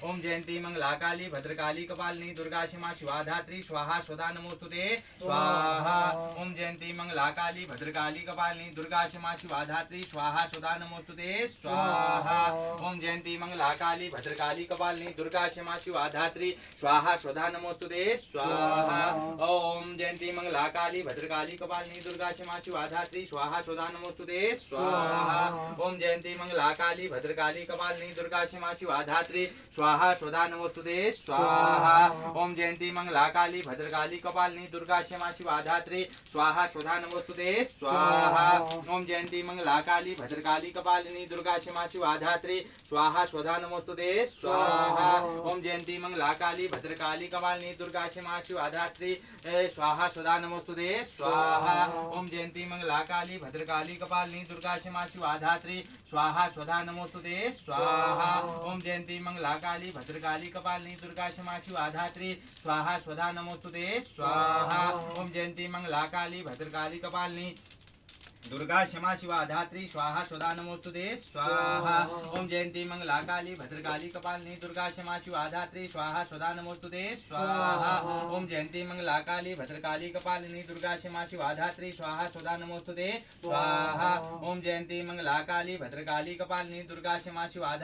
ओम जयंती मंगला काली भद्रकाली कपालिनी दुर्गा क्षमा शिवा धात्री स्वाहा स्वधा नमोस्तुते स्वाहा। ओम जयंती मंगला काली भद्रकाली कपालिनी दुर्गा क्षमा शिवा धात्री स्वाहा स्वधा नमोस्तुते स्वाहा। ओम जयंती मंगला काली भद्रकाली कपालिनी दुर्गा क्षमा शिवा धात्री स्वाहा स्वधा नमोस्तुते स्वाहा। ओम जयंती मंगला काली भद्रकाली कपालिनी दुर्गा क्षमा शिवा धात्री स्वाहा स्वधा नमोस्तुते स्वाहा। ओम जयंती मंगला काली भद्रकाली कपालिनी दुर्गा क्षमा शिवा धात्री स्वाहा स्वधा नमोस्तुते स्वाहा। ओम जयंती मंगला काली भद्रकाली कपालिनी दुर्गा क्षमा शिवा धात्री स्वाहा स्वधा नमोस्तुते स्वाहा। ओम जयंती मंगला काली भद्रकाली कपालिनी दुर्गा क्षमा शिवा धात्री स्वाहा स्वधा नमोस्तुते स्वाहा। ओम जयंती मंगला काली भद्रकाली कपालिनी दुर्गा क्षमा शिवा धात्री स्वाहा स्वधा नमोस्तुते स्वाहा। ओम जयंती मंगला काली भद्रकाली कपालिनी दुर्गा क्षमा शिवा धात्री स्वाहा स्वधा नमोस्तुते स्वाहा। ओम जयंती मंगला काली भद्रकाली कपालिनी दुर्गा क्षमा शिवा धात्री स्वाहा स्वधा नमोस्तुते स्वाहा। ओम जयंती मंगला काली भद्रकाली कपालिनी दुर्गा क्षमा शिवा धात्री स्वाहा स्वधा नमोस्तुते स्वाहा। ओम जयंती मंगला काली भद्रकाली कपालिनी दुर्गा क्षमा शिवा धात्री स्वाहा स्वधा नमोस्तुते स्वाहा। ओम जयंती मंगला काली भद्रकाली कपालिनी दुर्गा क्षमा शिवा धात्री स्वाहा स्वधा नमोस्तुते स्वाहा। ओम जयंती मंगला काली भद्रकाली कपालिनी दुर्गा क्षमा शिवा